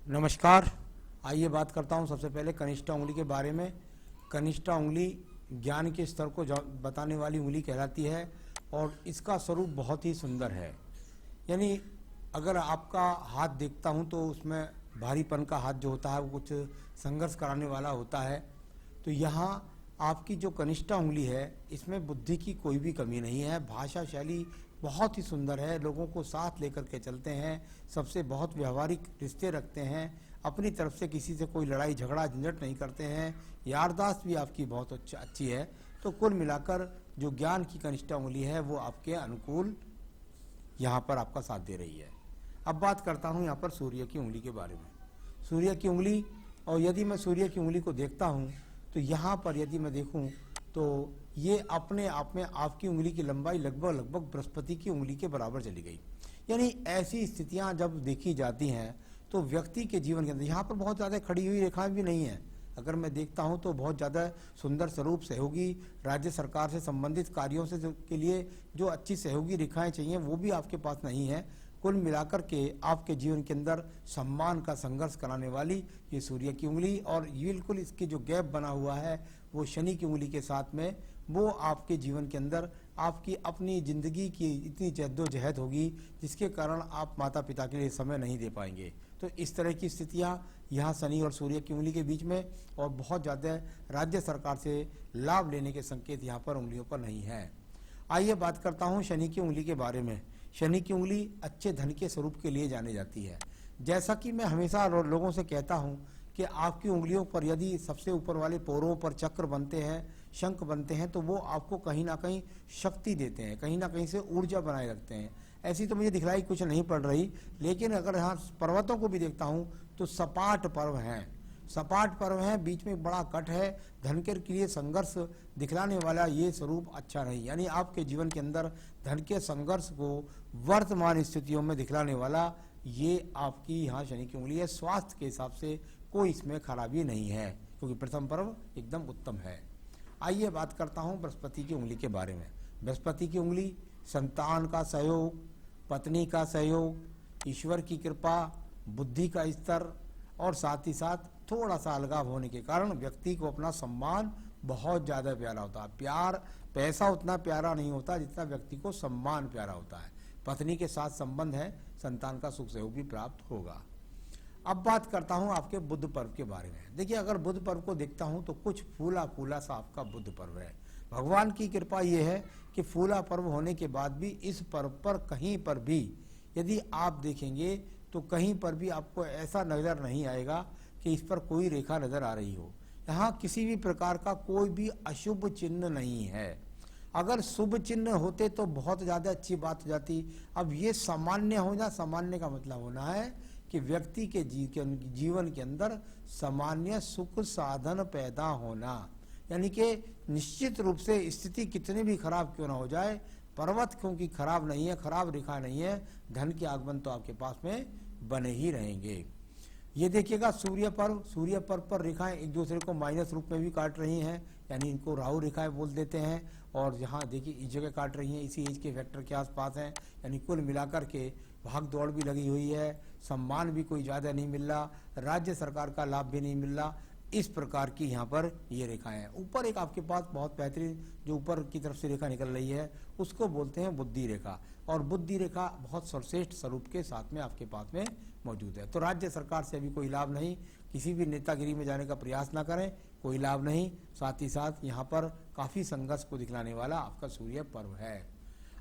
नमस्कार। आइए बात करता हूं सबसे पहले कनिष्ठा उंगली के बारे में। कनिष्ठा उंगली ज्ञान के स्तर को बताने वाली उंगली कहलाती है और इसका स्वरूप बहुत ही सुंदर है। यानी अगर आपका हाथ देखता हूं तो उसमें भारीपन का हाथ जो होता है वो कुछ संघर्ष कराने वाला होता है। तो यहाँ आपकी जो कनिष्ठा उंगली है इसमें बुद्धि की कोई भी कमी नहीं है। भाषा शैली बहुत ही सुंदर है, लोगों को साथ लेकर के चलते हैं, सबसे बहुत व्यवहारिक रिश्ते रखते हैं, अपनी तरफ से किसी से कोई लड़ाई झगड़ा झंझट नहीं करते हैं, यारदाश्त भी आपकी बहुत अच्छी है। तो कुल मिलाकर जो ज्ञान की कनिष्ठा उंगली है वो आपके अनुकूल यहाँ पर आपका साथ दे रही है। अब बात करता हूँ यहाँ पर सूर्य की उंगली के बारे में। सूर्य की उंगली, और यदि मैं सूर्य की उंगली को देखता हूँ तो यहाँ पर यदि मैं देखूँ तो ये अपने आप में आपकी उंगली की लंबाई लगभग बृहस्पति की उंगली के बराबर चली गई। यानी ऐसी स्थितियाँ जब देखी जाती हैं तो व्यक्ति के जीवन के अंदर यहाँ पर बहुत ज़्यादा खड़ी हुई रेखाएं भी नहीं है। अगर मैं देखता हूँ तो बहुत ज़्यादा सुंदर स्वरूप सहयोगी राज्य सरकार से संबंधित कार्यों से के लिए जो अच्छी सहयोगी रेखाएं चाहिए वो भी आपके पास नहीं है। कुल मिलाकर के आपके जीवन के अंदर सम्मान का संघर्ष कराने वाली ये सूर्य की उंगली, और बिल्कुल इसके जो गैप बना हुआ है वो शनि की उंगली के साथ में, वो आपके जीवन के अंदर आपकी अपनी ज़िंदगी की इतनी जद्दोजहद होगी जिसके कारण आप माता पिता के लिए समय नहीं दे पाएंगे। तो इस तरह की स्थितियाँ यहाँ शनि और सूर्य की उंगली के बीच में, और बहुत ज़्यादा राज्य सरकार से लाभ लेने के संकेत यहाँ पर उंगलियों पर नहीं है। आइए बात करता हूँ शनि की उंगली के बारे में। शनि की उंगली अच्छे धन के स्वरूप के लिए जानी जाती है। जैसा कि मैं हमेशा लोगों से कहता हूँ कि आपकी उंगलियों पर यदि सबसे ऊपर वाले पोरों पर चक्र बनते हैं, शंख बनते हैं, तो वो आपको कहीं ना कहीं शक्ति देते हैं, कहीं ना कहीं से ऊर्जा बनाए रखते हैं। ऐसी तो मुझे दिखलाई कुछ नहीं पड़ रही, लेकिन अगर यहाँ पर्वतों को भी देखता हूँ तो सपाट पर्व हैं, सपाट पर्व है, बीच में बड़ा कट है, धन के लिए संघर्ष दिखलाने वाला ये स्वरूप अच्छा नहीं। यानी आपके जीवन के अंदर धन के संघर्ष को वर्तमान स्थितियों में दिखलाने वाला ये आपकी यहाँ शनि की उंगली है। स्वास्थ्य के हिसाब से कोई इसमें खराबी नहीं है क्योंकि प्रथम पर्व एकदम उत्तम है। आइए बात करता हूँ बृहस्पति की उंगली के बारे में। बृहस्पति की उंगली संतान का सहयोग, पत्नी का सहयोग, ईश्वर की कृपा, बुद्धि का स्तर और साथ ही साथ थोड़ा सा अलगाव होने के कारण व्यक्ति को अपना सम्मान बहुत ज़्यादा प्यारा होता है। प्यार, पैसा उतना प्यारा नहीं होता जितना व्यक्ति को सम्मान प्यारा होता है। पत्नी के साथ संबंध है, संतान का सुख सहयोग भी प्राप्त होगा। अब बात करता हूं आपके बुध पर्व के बारे में। देखिए, अगर बुध पर्व को देखता हूं तो कुछ फूला फूला सा आपका बुध पर्व है। भगवान की कृपा ये है कि फूला पर्व होने के बाद भी इस पर्व पर कहीं पर भी यदि आप देखेंगे तो कहीं पर भी आपको ऐसा नजर नहीं आएगा कि इस पर कोई रेखा नजर आ रही हो। यहाँ किसी भी प्रकार का कोई भी अशुभ चिन्ह नहीं है। अगर शुभ चिन्ह होते तो बहुत ज़्यादा अच्छी बात हो जाती। अब ये सामान्य होना, सामान्य का मतलब होना है कि व्यक्ति के जीवन के अंदर सामान्य सुख साधन पैदा होना, यानी कि निश्चित रूप से स्थिति कितनी भी खराब क्यों ना हो जाए, पर्वत क्योंकि खराब नहीं है, खराब रेखा नहीं है, धन के आगमन तो आपके पास में बने ही रहेंगे। ये देखिएगा सूर्य पर्व पर रेखाएं एक दूसरे को माइनस रूप में भी काट रही हैं, यानी इनको राहु रेखाएं बोल देते हैं। और यहाँ देखिए इस जगह काट रही हैं, इसी एज के फैक्टर के आसपास हैं। यानी कुल मिलाकर के भाग दौड़ भी लगी हुई है, सम्मान भी कोई ज़्यादा नहीं मिल रहा, राज्य सरकार का लाभ भी नहीं मिल रहा। इस प्रकार की यहाँ पर ये रेखाएं हैं। ऊपर एक आपके पास बहुत बेहतरीन जो ऊपर की तरफ से रेखा निकल रही है उसको बोलते हैं बुद्धि रेखा, और बुद्धि रेखा बहुत सर्वश्रेष्ठ स्वरूप के साथ में आपके पास में मौजूद है। तो राज्य सरकार से अभी कोई लाभ नहीं, किसी भी नेतागिरी में जाने का प्रयास ना करें, कोई लाभ नहीं। साथ ही साथ यहाँ पर काफ़ी संघर्ष को दिखलाने वाला आपका सूर्य पर्व है।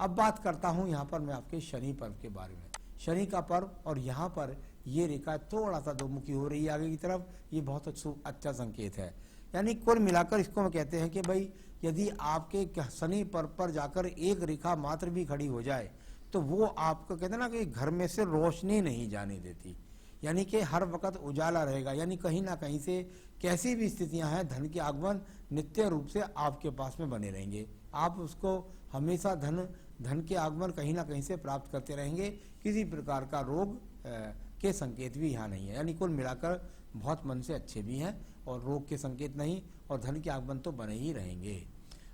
अब बात करता हूँ यहाँ पर मैं आपके शनि पर्व के बारे में। शनि का पर्व, और यहाँ पर ये रेखा थोड़ा सा दोमुखी हो रही है आगे की तरफ, ये बहुत अच्छा संकेत है। यानी कुल मिलाकर इसको हम कहते हैं कि भाई यदि आपके शनि पर्व पर जाकर एक रेखा मात्र भी खड़ी हो जाए तो वो आपको कहते हैं ना कि घर में से रोशनी नहीं जाने देती, यानी कि हर वक्त उजाला रहेगा। यानी कहीं ना कहीं से कैसी भी स्थितियां हैं, धन के आगमन नित्य रूप से आपके पास में बने रहेंगे। आप उसको हमेशा धन के आगमन कहीं ना कहीं से प्राप्त करते रहेंगे। किसी प्रकार का रोग के संकेत भी यहाँ नहीं है। यानी कुल मिलाकर बहुत मन से अच्छे भी हैं और रोग के संकेत नहीं, और धन के आगमन तो बने ही रहेंगे।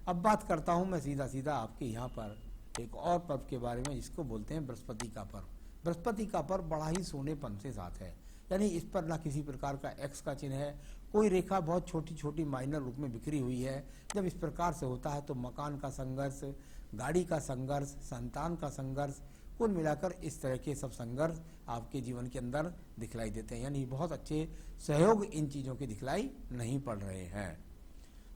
अब बात करता हूँ मैं सीधा सीधा आपके यहाँ पर एक और पर्व के बारे में जिसको बोलते हैं बृहस्पति का पर्व। बृहस्पति का पर्व बड़ा ही सोनेपन से साथ है। यानी इस पर ना किसी प्रकार का एक्स का चिन्ह है, कोई रेखा बहुत छोटी छोटी माइनर रूप में बिखरी हुई है। जब इस प्रकार से होता है तो मकान का संघर्ष, गाड़ी का संघर्ष, संतान का संघर्ष, कुल मिलाकर इस तरह के सब संघर्ष आपके जीवन के अंदर दिखलाई देते हैं। यानी बहुत अच्छे सहयोग इन चीज़ों के दिखलाई नहीं पड़ रहे हैं।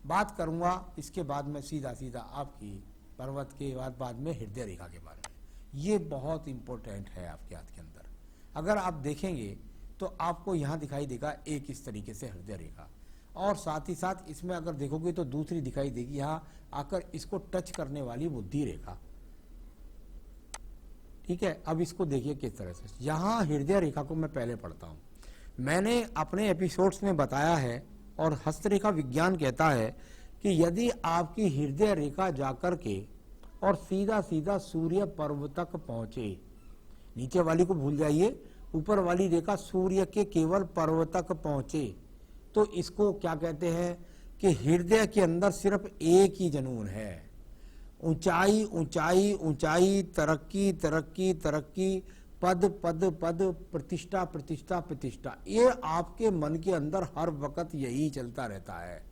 बात करूंगा इसके बाद में सीधा सीधा आपकी पर्वत के बाद में हृदय रेखा के बारे में। ये बहुत इंपॉर्टेंट है आपके हाथ के अंदर। अगर आप देखेंगे तो आपको यहाँ दिखाई देगा एक इस तरीके से हृदय रेखा, और साथ ही साथ इसमें अगर देखोगे तो दूसरी दिखाई देगी यहाँ आकर इसको टच करने वाली बुद्धि रेखा। ठीक है, अब इसको देखिए किस तरह से। यहाँ हृदय रेखा को मैं पहले पढ़ता हूँ। मैंने अपने एपिसोड्स में बताया है और हस्तरेखा विज्ञान कहता है कि यदि आपकी हृदय रेखा जाकर के और सीधा सीधा सूर्य पर्व तक पहुंचे, नीचे वाली को भूल जाइए, ऊपर वाली रेखा सूर्य के केवल पर्व तक पहुंचे, तो इसको क्या कहते हैं कि हृदय के अंदर सिर्फ एक ही जनून है। ऊंचाई ऊंचाई ऊंचाई, तरक्की तरक्की तरक्की, पद पद पद, प्रतिष्ठा प्रतिष्ठा प्रतिष्ठा, ये आपके मन के अंदर हर वक्त यही चलता रहता है।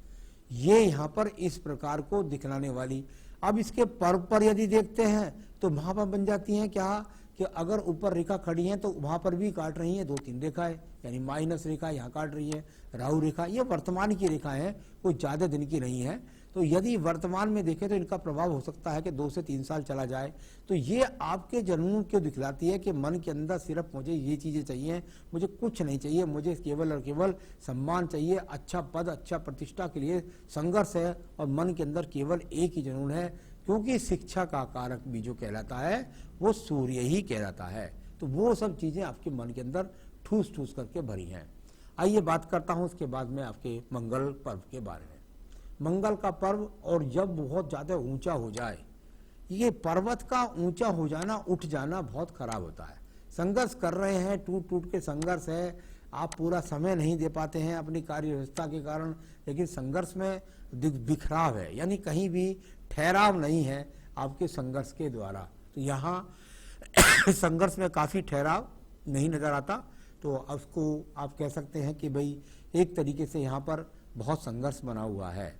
ये यहाँ पर इस प्रकार को दिखलाने वाली। अब इसके पर्व पर यदि देखते हैं तो वहां पर बन जाती हैं क्या कि अगर ऊपर रेखा खड़ी है तो वहां पर भी काट रही है 2-3 रेखाएं, यानी माइनस रेखा यहाँ काट रही है, राहु रेखा, ये वर्तमान की रेखाएं हैं, कोई ज्यादा दिन की नहीं है। तो यदि वर्तमान में देखें तो इनका प्रभाव हो सकता है कि 2 से 3 साल चला जाए। तो ये आपके जन्म क्यों दिखलाती है कि मन के अंदर सिर्फ मुझे ये चीजें चाहिए, मुझे कुछ नहीं चाहिए, मुझे केवल और केवल सम्मान चाहिए, अच्छा पद, अच्छा प्रतिष्ठा के लिए संघर्ष है, और मन के अंदर केवल एक ही जुनून है, क्योंकि शिक्षा का कारक भी जो कहलाता है वो सूर्य ही कहलाता है। तो वो सब चीजें आपके मन के अंदर ठूस ठूस करके भरी हैं। आइए बात करता हूं उसके बाद में आपके मंगल पर्व के बारे में। मंगल का पर्व, और जब बहुत ज्यादा ऊंचा हो जाए, ये पर्वत का ऊंचा हो जाना, उठ जाना बहुत खराब होता है। संघर्ष कर रहे हैं, टूट टूट के संघर्ष है, आप पूरा समय नहीं दे पाते हैं अपनी कार्य व्यवस्था के कारण, लेकिन संघर्ष में बिखराव है, यानी कहीं भी ठहराव नहीं है आपके संघर्ष के द्वारा। तो यहाँ संघर्ष में काफी ठहराव नहीं नजर आता, तो उसको आप कह सकते हैं कि भाई एक तरीके से यहाँ पर बहुत संघर्ष बना हुआ है।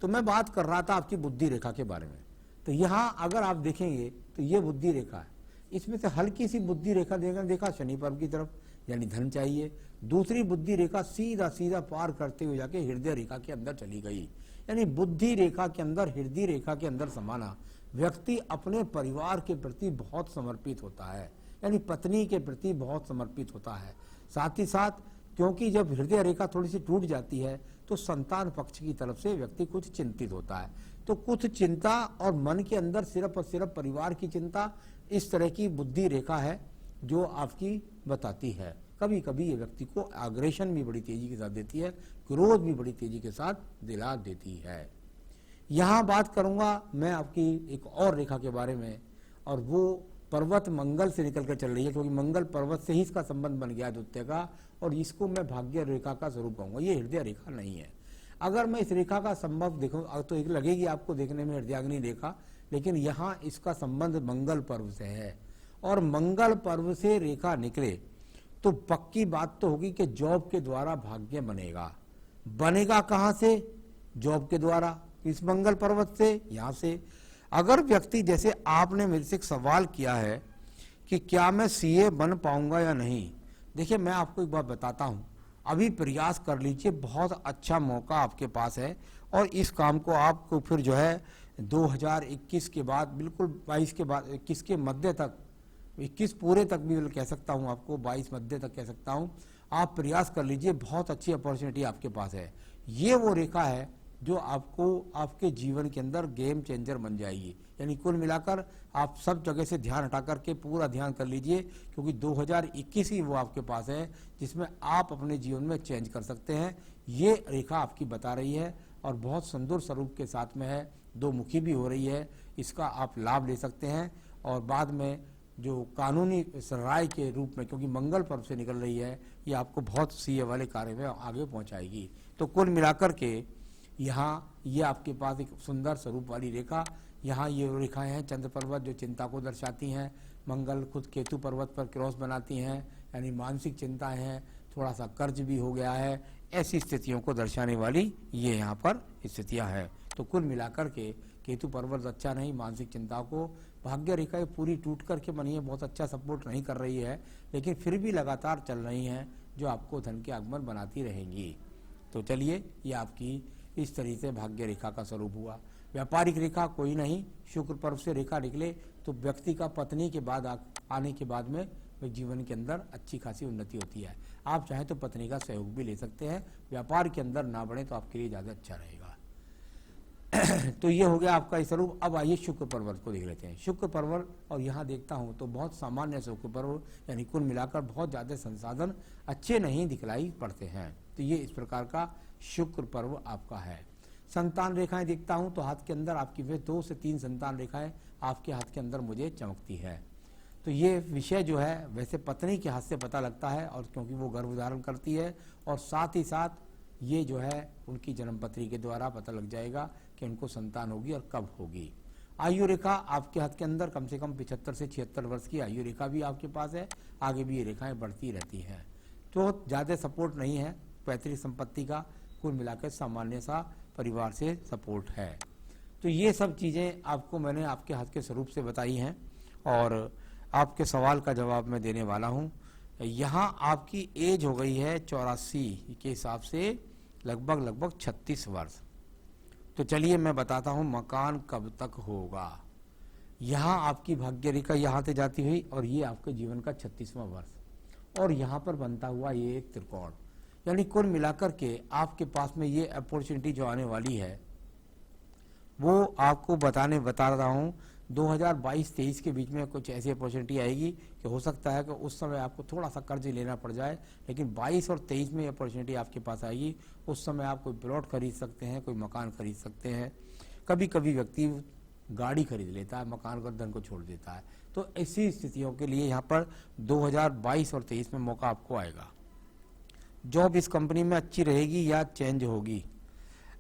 तो मैं बात कर रहा था आपकी बुद्धि रेखा के बारे में। तो यहाँ अगर आप देखेंगे तो ये बुद्धि रेखा है, इसमें से हल्की सी बुद्धि रेखा देखा शनि पर्व की तरफ, यानी धन चाहिए। दूसरी बुद्धि रेखा सीधा सीधा पार करते हुए जाके हृदय रेखा के अंदर चली गई, यानी बुद्धि रेखा के अंदर, हृदय रेखा के अंदर समाना। व्यक्ति अपने परिवार के प्रति बहुत समर्पित होता है, यानी पत्नी के प्रति बहुत समर्पित होता है। साथ ही साथ क्योंकि जब हृदय रेखा थोड़ी सी टूट जाती है तो संतान पक्ष की तरफ से व्यक्ति कुछ चिंतित होता है। तो कुछ चिंता और मन के अंदर सिर्फ और सिर्फ परिवार की चिंता, इस तरह की बुद्धि रेखा है जो आपकी बताती है। कभी कभी ये व्यक्ति को आग्रेशन भी बड़ी तेजी के साथ देती है, क्रोध भी बड़ी तेजी के साथ दिला देती है। यहाँ बात करूंगा मैं आपकी एक और रेखा के बारे में, और वो पर्वत मंगल से निकल कर चल रही है, क्योंकि मंगल पर्वत से ही इसका संबंध बन गया आदित्य का, और इसको मैं भाग्य रेखा का स्वरूप कहूंगा। ये हृदय रेखा नहीं है। अगर मैं इस रेखा का संबंध देखूं तो एक लगेगी आपको देखने में हृदयाग्नि रेखा, लेकिन यहाँ इसका संबंध मंगल पर्व से है, और मंगल पर्व से रेखा निकले तो पक्की बात तो होगी कि जॉब के द्वारा भाग्य बनेगा। बनेगा कहाँ से? जॉब के द्वारा, इस मंगल पर्वत से, यहाँ से। अगर व्यक्ति, जैसे आपने मेरे से एक सवाल किया है कि क्या मैं सीए बन पाऊंगा या नहीं, देखिए मैं आपको एक बात बताता हूँ, अभी प्रयास कर लीजिए, बहुत अच्छा मौका आपके पास है, और इस काम को आपको फिर जो है 2021 के बाद, बिल्कुल 22 के बाद, 21 के मध्य तक, 21 पूरे तक भी कह सकता हूँ आपको, 22 मध्य तक कह सकता हूँ, आप प्रयास कर लीजिए, बहुत अच्छी अपॉर्चुनिटी आपके पास है। ये वो रेखा है जो आपको आपके जीवन के अंदर गेम चेंजर बन जाएगी। यानी कुल मिलाकर आप सब जगह से ध्यान हटा करके पूरा ध्यान कर लीजिए, क्योंकि 2021 ही वो आपके पास है जिसमें आप अपने जीवन में चेंज कर सकते हैं। ये रेखा आपकी बता रही है, और बहुत सुंदर स्वरूप के साथ में है, 2 मुखी भी हो रही है, इसका आप लाभ ले सकते हैं। और बाद में जो कानूनी राय के रूप में, क्योंकि मंगल पर्व से निकल रही है, ये आपको बहुत सीए वाले कार्य में आगे पहुंचाएगी। तो कुल मिलाकर के यहाँ ये आपके पास एक सुंदर स्वरूप वाली रेखा, यहाँ ये रेखाएं हैं चंद्र पर्वत जो चिंता को दर्शाती हैं, मंगल खुद केतु पर्वत पर क्रॉस बनाती हैं, यानी मानसिक चिंताएं हैं, थोड़ा सा कर्ज भी हो गया है, ऐसी स्थितियों को दर्शाने वाली ये यहाँ पर स्थितियाँ हैं। तो कुल मिलाकर के केतु पर्वत अच्छा नहीं, मानसिक चिंता को, भाग्य रेखा ये पूरी टूट करके बनी है, बहुत अच्छा सपोर्ट नहीं कर रही है, लेकिन फिर भी लगातार चल रही हैं जो आपको धन के आगमन बनाती रहेंगी। तो चलिए, ये आपकी इस तरीके से भाग्य रेखा का स्वरूप हुआ। व्यापारिक रेखा कोई नहीं, शुक्र पर्व से रेखा निकले तो व्यक्ति का पत्नी के बाद आने के बाद में जीवन के अंदर अच्छी खासी उन्नति होती है। आप चाहें तो पत्नी का सहयोग भी ले सकते हैं, व्यापार के अंदर ना बढ़े तो आपके लिए ज़्यादा अच्छा रहेगा। तो ये हो गया आपका स्वरूप। अब आइए शुक्र पर्वत को देख लेते हैं। शुक्र पर्वत, और यहाँ देखता हूँ तो बहुत सामान्य शुक्र पर्व, यानी कुल मिलाकर बहुत ज़्यादा संसाधन अच्छे नहीं दिखलाई पड़ते हैं। तो ये इस प्रकार का शुक्र पर्व आपका है। संतान रेखाएं देखता हूँ तो हाथ के अंदर आपकी वे 2 से 3 संतान रेखाएं आपके हाथ के अंदर मुझे चमकती है। तो ये विषय जो है वैसे पत्नी के हाथ से पता लगता है, और क्योंकि वो गर्भ धारण करती है, और साथ ही साथ ये जो है उनकी जन्मपत्री के द्वारा पता लग जाएगा कि उनको संतान होगी और कब होगी। आयु रेखा आपके हाथ के अंदर कम से कम 75 से 76 वर्ष की आयु रेखा भी आपके पास है, आगे भी ये रेखाएं बढ़ती रहती हैं। तो ज़्यादा सपोर्ट नहीं है पैतृक संपत्ति का, कुल मिलाकर सामान्य सा परिवार से सपोर्ट है। तो ये सब चीज़ें आपको मैंने आपके हाथ के स्वरूप से बताई हैं, और आपके सवाल का जवाब मैं देने वाला हूँ। यहाँ आपकी एज हो गई है 84 के हिसाब से लगभग 36 वर्ष। तो चलिए मैं बताता हूँ मकान कब तक होगा। यहाँ आपकी भाग्य रेखा यहाँ से जाती हुई, और ये आपके जीवन का 36वां वर्ष, और यहाँ पर बनता हुआ ये एक त्रिकोण, यानी कुल मिलाकर के आपके पास में ये अपॉर्चुनिटी जो आने वाली है वो आपको बता रहा हूँ 2022-23 के बीच में कुछ ऐसी अपॉर्चुनिटी आएगी कि हो सकता है कि उस समय आपको थोड़ा सा कर्ज लेना पड़ जाए, लेकिन 22 और 23 में अपॉर्चुनिटी आपके पास आएगी। उस समय आप कोई प्लॉट खरीद सकते हैं, कोई मकान खरीद सकते हैं। कभी कभी व्यक्ति गाड़ी खरीद लेता है, मकान का धन को छोड़ देता है। तो ऐसी स्थितियों के लिए यहाँ पर 2022 और 23 में मौका आपको आएगा। जॉब इस कंपनी में अच्छी रहेगी या चेंज होगी?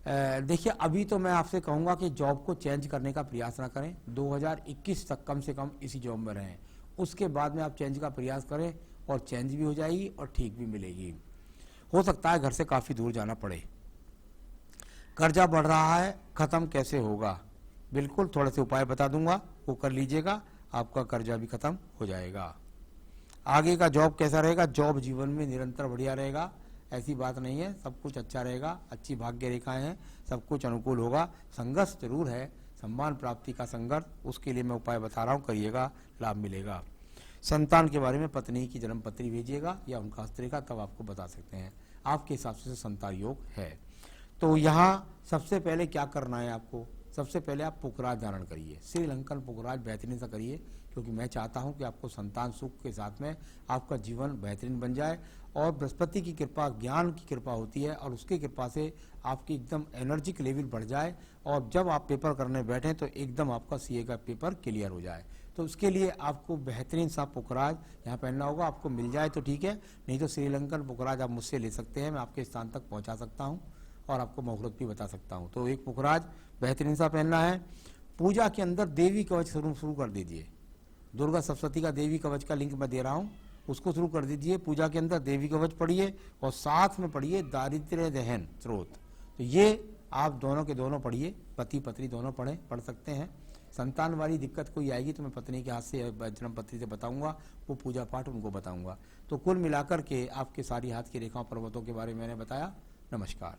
देखिए, अभी तो मैं आपसे कहूँगा कि जॉब को चेंज करने का प्रयास ना करें। 2021 तक कम से कम इसी जॉब में रहें, उसके बाद में आप चेंज का प्रयास करें, और चेंज भी हो जाएगी और ठीक भी मिलेगी। हो सकता है घर से काफ़ी दूर जाना पड़े। कर्जा बढ़ रहा है, ख़त्म कैसे होगा? बिल्कुल, थोड़े से उपाय बता दूंगा, वो कर लीजिएगा, आपका कर्जा भी ख़त्म हो जाएगा। आगे का जॉब कैसा रहेगा? जॉब जीवन में निरंतर बढ़िया रहेगा, ऐसी बात नहीं है, सब कुछ अच्छा रहेगा, अच्छी भाग्य रेखाएं हैं, सब कुछ अनुकूल होगा। संघर्ष जरूर है, सम्मान प्राप्ति का संघर्ष, उसके लिए मैं उपाय बता रहा हूँ, करिएगा, लाभ मिलेगा। संतान के बारे में पत्नी की जन्मपत्री भेजिएगा या उनका हस्तरेखा, तब आपको बता सकते हैं। आपके हिसाब से संतान योग है। तो यहाँ सबसे पहले क्या करना है आपको? सबसे पहले आप पुखराज धारण करिए, श्रीलंकन पुखराज बेहतरीन सा करिए, क्योंकि मैं चाहता हूं कि आपको संतान सुख के साथ में आपका जीवन बेहतरीन बन जाए। और बृहस्पति की कृपा, ज्ञान की कृपा होती है, और उसकी कृपा से आपकी एकदम एनर्जिक लेवल बढ़ जाए, और जब आप पेपर करने बैठें तो एकदम आपका सीए का पेपर क्लियर हो जाए। तो उसके लिए आपको बेहतरीन सा पुखराज यहाँ पहनना होगा। आपको मिल जाए तो ठीक है, नहीं तो श्रीलंकन पुखराज आप मुझसे ले सकते हैं, मैं आपके स्थान तक पहुँचा सकता हूँ और आपको मुहूर्त भी बता सकता हूँ। तो एक पुखराज बेहतरीन सा पहनना है। पूजा के अंदर देवी कवच शुरू कर दीजिए। दुर्गा सप्तशती का देवी कवच का लिंक मैं दे रहा हूँ, उसको शुरू कर दीजिए। पूजा के अंदर देवी कवच पढ़िए, और साथ में पढ़िए दारिद्र्य दहन स्रोत। तो ये आप दोनों के दोनों पढ़िए, पति पत्नी दोनों पढ़ सकते हैं। संतान वाली दिक्कत कोई आएगी तो मैं पत्नी के हाथ से जन्मपत्री से बताऊंगा, वो पूजा पाठ उनको बताऊंगा। तो कुल मिलाकर के आपके सारी हाथ की रेखाओं पर्वतों के बारे में मैंने बताया। नमस्कार।